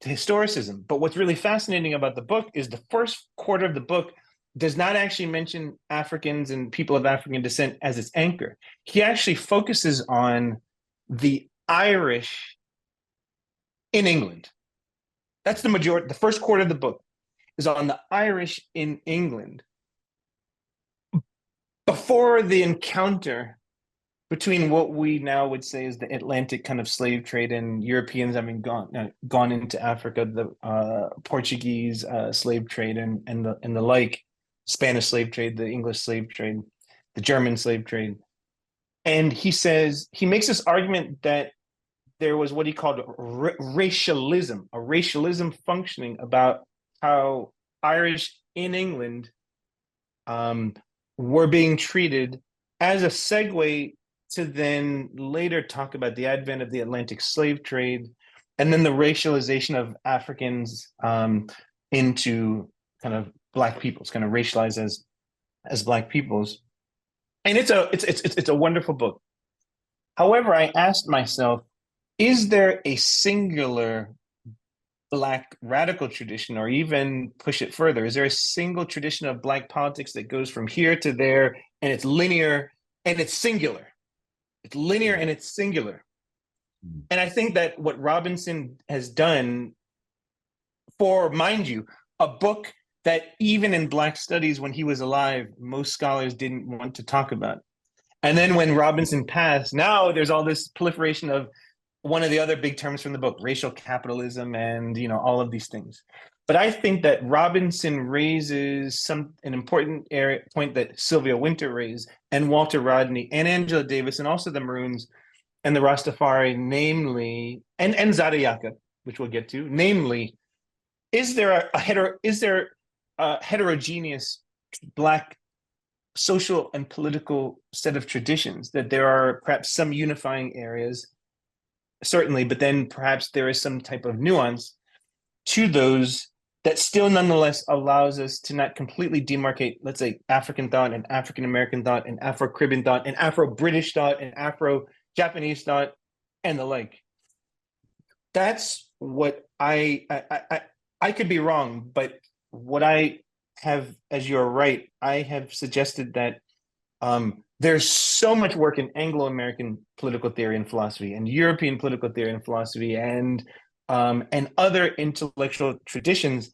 historicism. But what's really fascinating about the book is the first quarter of the book does not actually mention Africans and people of African descent as its anchor. He actually focuses on the Irish in England. That's the majority. The first quarter of the book is on the Irish in England before the encounter between what we now would say is the Atlantic kind of slave trade and Europeans having gone into Africa, the Portuguese slave trade and the like, Spanish slave trade, the English slave trade, the German slave trade. And he says, he makes this argument that there was what he called racialism, a racialism functioning about how Irish in England were being treated as a segue to then later talk about the advent of the Atlantic slave trade and then the racialization of Africans into kind of Black peoples, kind of racialized as Black peoples. And it's a wonderful book. However, I asked myself, is there a singular Black radical tradition, or even push it further? Is there a single tradition of Black politics that goes from here to there, and it's linear and it's singular? It's linear and it's singular. And I think that what Robinson has done for, mind you, a book that even in Black studies when he was alive, most scholars didn't want to talk about. And then when Robinson passed, now there's all this proliferation of one of the other big terms from the book, racial capitalism, and all of these things. But I think that Robinson raises an important point that Sylvia Wynter raised, and Walter Rodney, and Angela Davis, and also the Maroons and the Rastafari, namely, and Zada Yaka, which we'll get to, namely, is there a heterogeneous Black social and political set of traditions, that there are perhaps some unifying areas, certainly, but then perhaps there is some type of nuance to those that still nonetheless allows us to not completely demarcate, let's say, African thought and African American thought and Afro-Caribbean thought and Afro-British thought and Afro-Japanese thought and the like. That's what I could be wrong, but what I have, as you're right, I have suggested that there's so much work in Anglo-American political theory and philosophy, and European political theory and philosophy, and other intellectual traditions.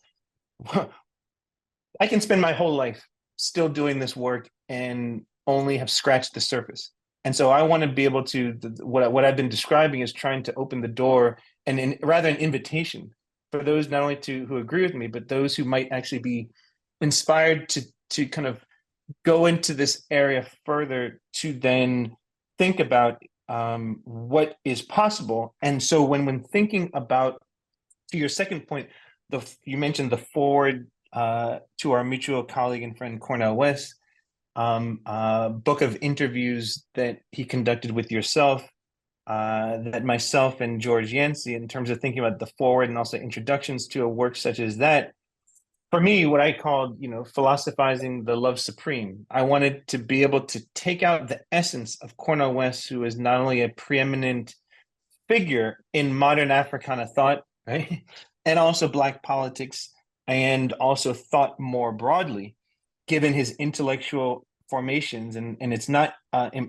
I can spend my whole life still doing this work and only have scratched the surface. And so I want to be able to, what I've been describing is trying to open the door, and rather an invitation for those not only who agree with me, but those who might actually be inspired to kind of go into this area further, to then think about what is possible. And so when thinking about, to your second point, you mentioned the forward to our mutual colleague and friend Cornel West. book of interviews that he conducted with yourself, that myself and George Yancey, in terms of thinking about the forward and also introductions to a work such as that, for me, what I called, philosophizing the love supreme. I wanted to be able to take out the essence of Cornel West, who is not only a preeminent figure in modern Africana thought, right, and also Black politics, and also thought more broadly, given his intellectual formations. And it's not,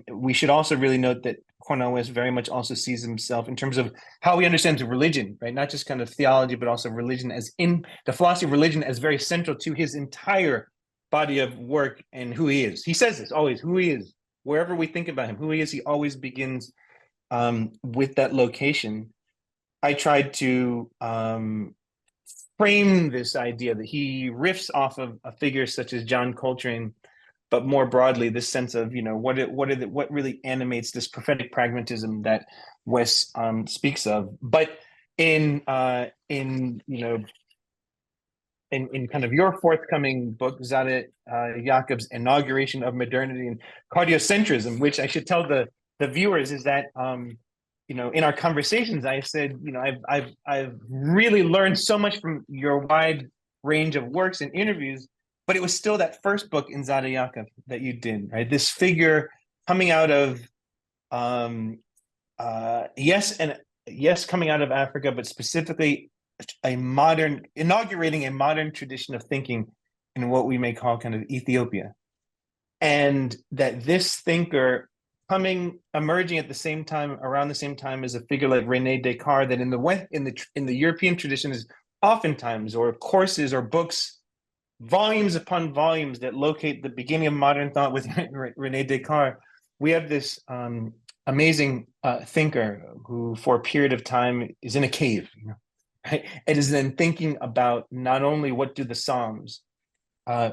we should also really note that Cornel West very much also sees himself in terms of how he understands religion, right? Not just kind of theology, but also religion as in the philosophy of religion as very central to his entire body of work and who he is. He says this always, who he is, wherever we think about him, who he is, he always begins with that location. I tried to frame this idea that he riffs off of a figure such as John Coltrane, but more broadly, this sense of what really animates this prophetic pragmatism that West speaks of. But in kind of your forthcoming book, Zada Jakob's Inauguration of Modernity and Cardiocentrism, which I should tell the viewers is that in our conversations, I said, I've really learned so much from your wide range of works and interviews, but it was still that first book in Zada Jakob that you did, right? This figure coming out of, coming out of Africa, but specifically inaugurating a modern tradition of thinking in what we may call kind of Ethiopia. And that this thinker emerging at the same time, around the same time as a figure like René Descartes, that in the European tradition is oftentimes, or courses or books, volumes upon volumes that locate the beginning of modern thought with René Descartes. We have this amazing thinker who, for a period of time, is in a cave, right? It is then thinking about not only what do the Psalms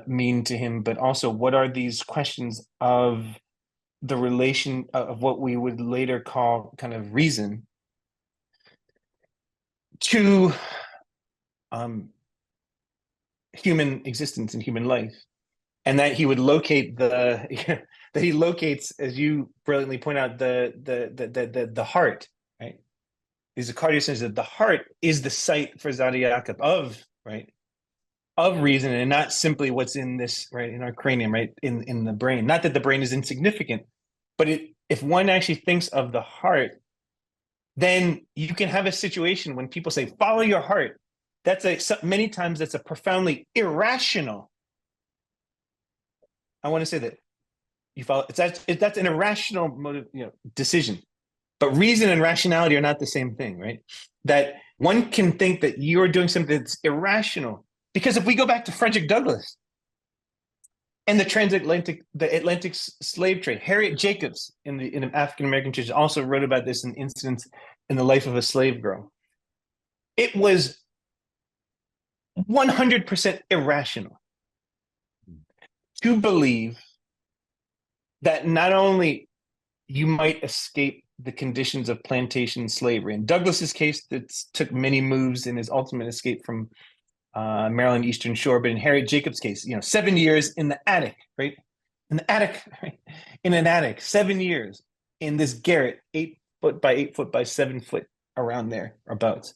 mean to him, but also what are these questions of the relation of what we would later call kind of reason to human existence and human life. And that he would locate that he locates, as you brilliantly point out, the heart, right? Is the cardiocentrism, the heart is the site for Zada Jakob of reason, and not simply what's in this, right, in our cranium, right, in the brain. Not that the brain is insignificant, but if one actually thinks of the heart, then you can have a situation when people say, follow your heart. Many times that's a profoundly irrational. I want to say that you follow, that's an irrational motive, decision. But reason and rationality are not the same thing, right? That one can think that you're doing something that's irrational. Because if we go back to Frederick Douglass and the Atlantic slave trade, Harriet Jacobs in an African American church also wrote about this in incidents in the life of a slave girl. It was 100% irrational to believe that not only you might escape the conditions of plantation slavery. In Douglas's case, that took many moves in his ultimate escape from Maryland Eastern Shore, but in Harriet Jacobs' case, 7 years in the attic, right? In the attic, right? In an attic, 7 years in this garret, 8 foot by 8 foot by 7 foot, around there, abouts.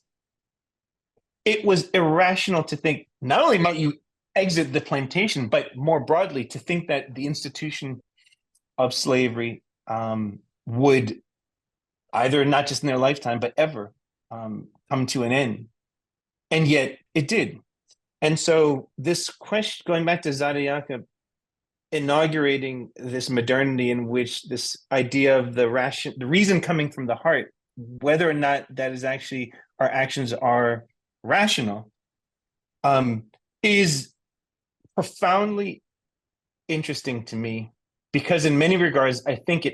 It was irrational to think not only might you exit the plantation, but more broadly to think that the institution of slavery would either not just in their lifetime, but ever come to an end. And yet it did. And so this question, going back to Zada Jakob, inaugurating this modernity in which this idea of the reason coming from the heart, whether or not that is actually our actions are rational, is profoundly interesting to me, because in many regards, I think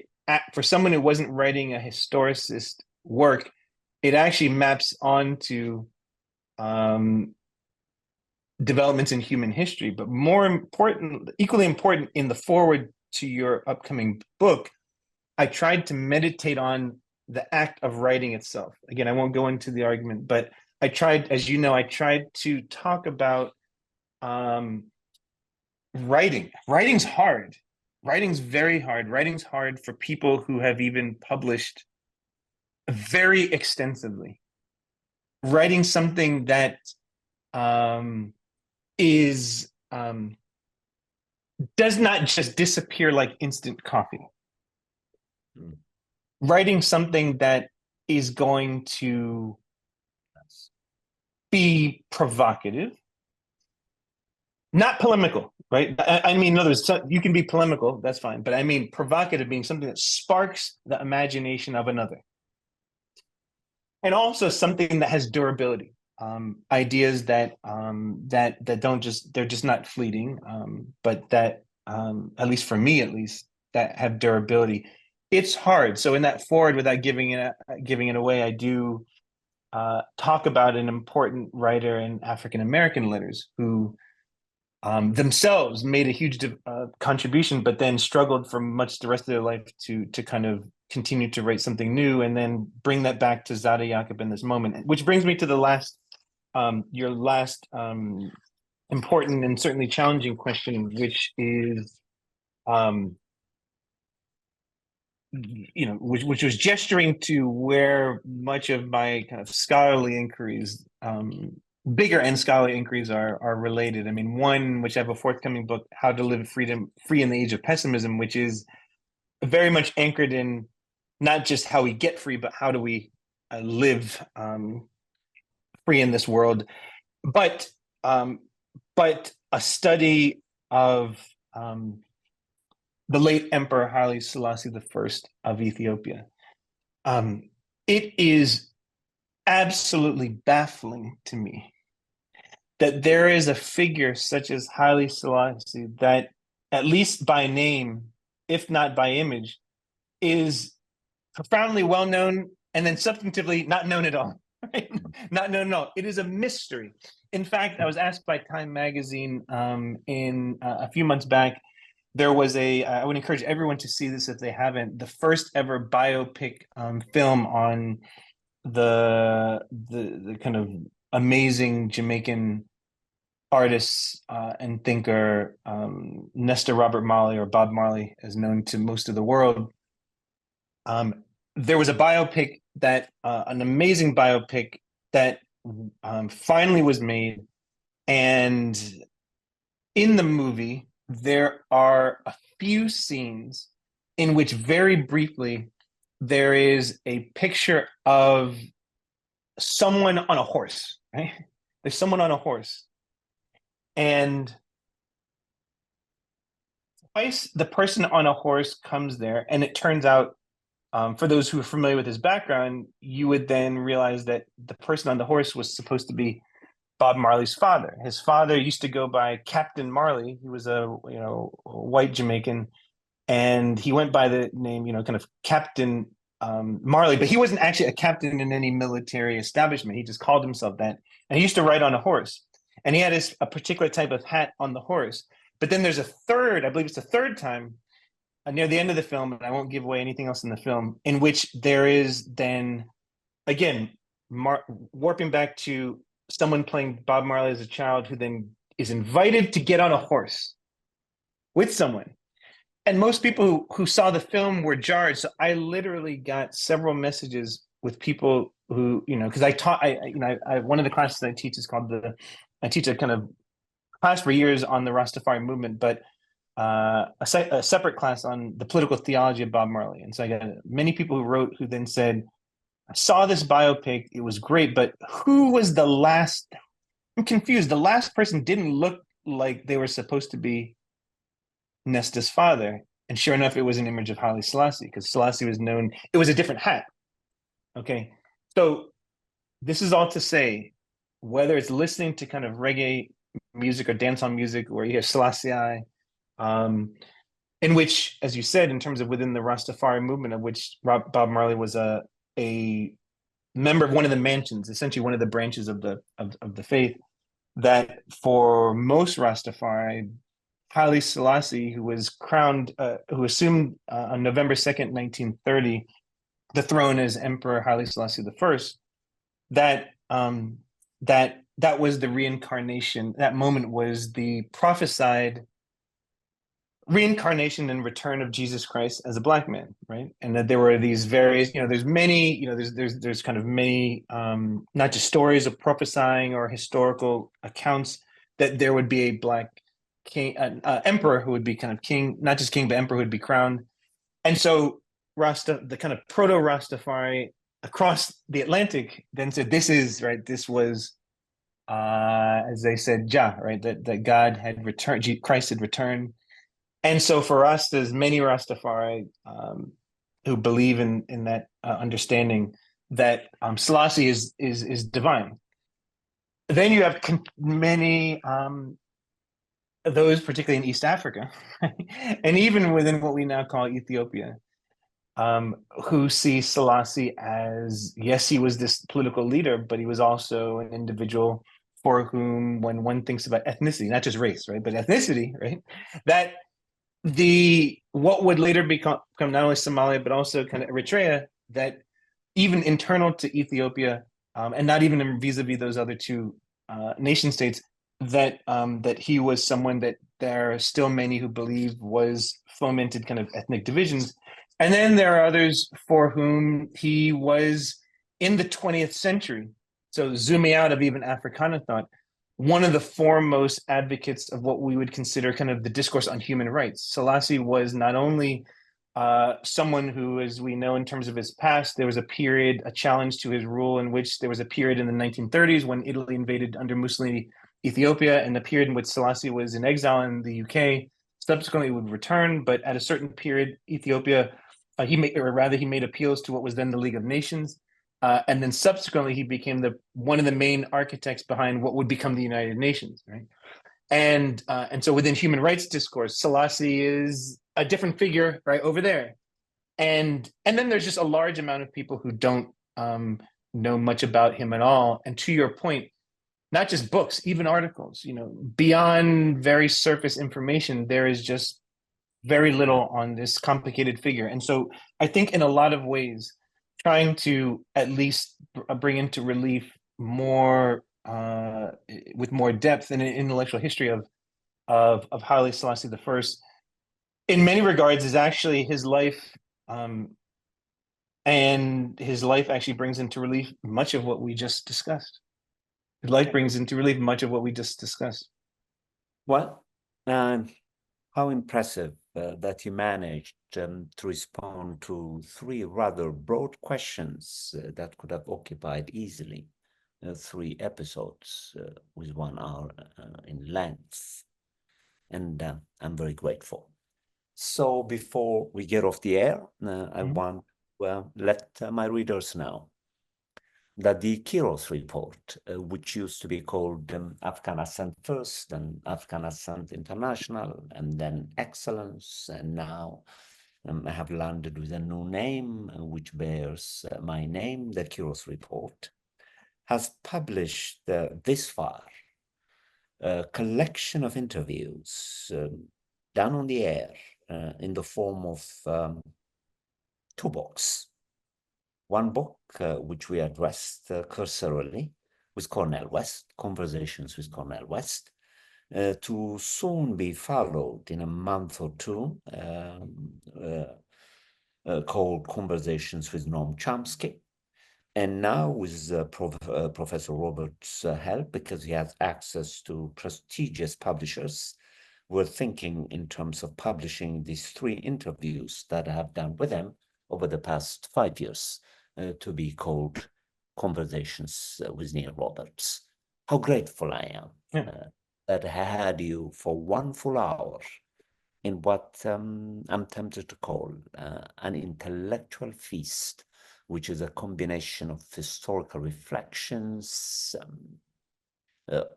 for someone who wasn't writing a historicist work, it actually maps onto developments in human history. But more important, equally important in the forward to your upcoming book, I tried to meditate on the act of writing itself. Again, I won't go into the argument, but I tried, as you know, I tried to talk about writing. Writing's hard. writing's very hard. Writing's hard for people who have even published very extensively. Writing something that is does not just disappear like instant coffee. Writing something that is going to be provocative, not polemical, right? I mean, no, you can be polemical, that's fine, but I mean provocative being something that sparks the imagination of another, and also something that has durability. Ideas that don't just, they're just not fleeting, but that at least for me, at least, that have durability. It's hard. So in that forward, without giving it away, I do talk about an important writer in African American letters who themselves made a huge contribution, but then struggled for much the rest of their life to kind of continue to write something new, and then bring that back to Zada Yacob in this moment. Which brings me to the last, your last important and certainly challenging question, which is, which was gesturing to where much of my kind of scholarly inquiries, bigger and scholarly inquiries, are related. I mean, one, which I have a forthcoming book, How to Live Free in the Age of Pessimism, which is very much anchored in not just how we get free, but how do we live free in this world. But a study of the late Emperor Haile Selassie I of Ethiopia. It is absolutely baffling to me that there is a figure such as Haile Selassie that, at least by name, if not by image, is profoundly well known and then substantively not known at all. Right? Not known at all. It is a mystery. In fact, I was asked by Time Magazine in a few months back. There was I would encourage everyone to see this if they haven't, the first ever biopic film on the kind of amazing Jamaican artist and thinker, Nestor Robert Marley, or Bob Marley, as known to most of the world. There was a biopic that, an amazing biopic that finally was made. And in the movie, there are a few scenes in which, very briefly, there is a picture of someone on a horse, right? There's someone on a horse. And twice the person on a horse comes there, and it turns out, for those who are familiar with his background, you would then realize that the person on the horse was supposed to be Bob Marley's father. His father used to go by Captain Marley. He was a white Jamaican, and he went by the name, kind of Captain Marley, but he wasn't actually a captain in any military establishment. He just called himself that, and he used to ride on a horse, and he had a particular type of hat on the horse. But then there's a third, I believe it's the third time, near the end of the film, and I won't give away anything else in the film, in which there is then, again, warping back to someone playing Bob Marley as a child, who then is invited to get on a horse with someone. And most people who saw the film were jarred. So I literally got several messages with people who, because I taught, one of the classes I teach is called I teach a kind of class for years on the Rastafari movement, but a separate class on the political theology of Bob Marley. And so I got many people who then said, I saw this biopic, it was great, but who was the last? I'm confused. The last person didn't look like they were supposed to be Nesta's father. And sure enough, it was an image of Haile Selassie, because Selassie was known, it was a different hat. Okay. So this is all to say, whether it's listening to kind of reggae music or dancehall music, where you hear Selassie, in which, as you said, in terms of within the Rastafari movement, of which Bob Marley was a member of one of the mansions, essentially one of the branches of the faith, that for most Rastafari, Haile Selassie, who was crowned, who assumed on November 2nd, 1930, the throne as Emperor Haile Selassie I, that was the reincarnation. That moment was the prophesied reincarnation and return of Jesus Christ as a black man, right? And that there were these various, there's many, there's kind of many, not just stories of prophesying or historical accounts that there would be a black king, emperor who would be kind of king, not just king, but emperor who would be crowned. And so the kind of proto Rastafari across the Atlantic then said, this is right. This was, as they said, Jah, right? That God had returned, Christ had returned. And so for us, there's many Rastafari who believe in that understanding that Selassie is divine. Then you have many those, particularly in East Africa, and even within what we now call Ethiopia, who see Selassie as, yes, he was this political leader, but he was also an individual for whom, when one thinks about ethnicity, not just race, right, but ethnicity, right, that what would later become not only Somalia but also kind of Eritrea, that even internal to Ethiopia, and not even vis-a-vis those other two nation states, that he was someone that there are still many who believe was fomented kind of ethnic divisions. And then there are others for whom he was, in the 20th century, so zooming out of even Africana thought, one of the foremost advocates of what we would consider kind of the discourse on human rights. Selassie was not only someone who, as we know in terms of his past, there was a challenge to his rule in which there was a period in the 1930s when Italy invaded under Mussolini Ethiopia, and the period in which Selassie was in exile in the UK. Subsequently would return, but at a certain period, Ethiopia, he made appeals to what was then the League of Nations. And then subsequently, he became one of the main architects behind what would become the United Nations, right? And so within human rights discourse, Selassie is a different figure right over there. And then there's just a large amount of people who don't know much about him at all. And to your point, not just books, even articles, beyond very surface information, there is just very little on this complicated figure. And so I think in a lot of ways, trying to at least bring into relief more with more depth and an intellectual history of Haile Selassie I, in many regards, is actually his life, and his life actually brings into relief much of what we just discussed. His life brings into relief much of what we just discussed. Well, how impressive that you managed to respond to three rather broad questions that could have occupied easily 3 episodes with 1 hour in length. And I'm very grateful. So before we get off the air, I want to let my readers know that the Kiros Report, which used to be called African Ascent First, and African Ascent International, and then Excellence, and now I have landed with a new name, which bears my name, the Kiros Report, has published this far a collection of interviews done on the air in the form of 2 books. One book, which we addressed cursorily, with Cornel West, Conversations with Cornel West, to soon be followed in a month or 2, called Conversations with Noam Chomsky. And now with Professor Robert's help, because he has access to prestigious publishers, we're thinking in terms of publishing these 3 interviews that I have done with him over the past 5 years, to be called Conversations with Neil Roberts. How grateful I am that I had you for 1 full hour in what I'm tempted to call an intellectual feast, which is a combination of historical reflections,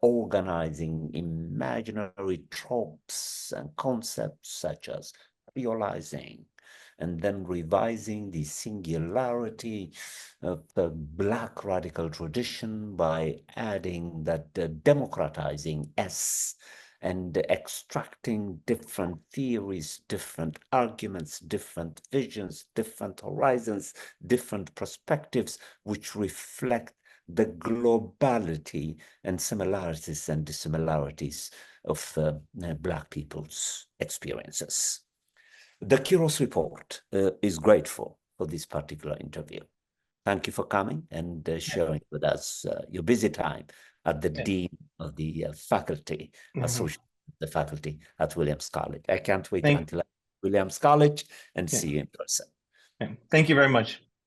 organizing imaginary tropes and concepts such as realizing, and then revising the singularity of the Black radical tradition by adding that democratizing S, and extracting different theories, different arguments, different visions, different horizons, different perspectives, which reflect the globality and similarities and dissimilarities of Black people's experiences. The Kiros Report is grateful for this particular interview. Thank you for coming and sharing with us your busy time at the Dean of the Faculty, Associate the Faculty at Williams College. I can't wait until Williams College and see you in person. Thank you very much.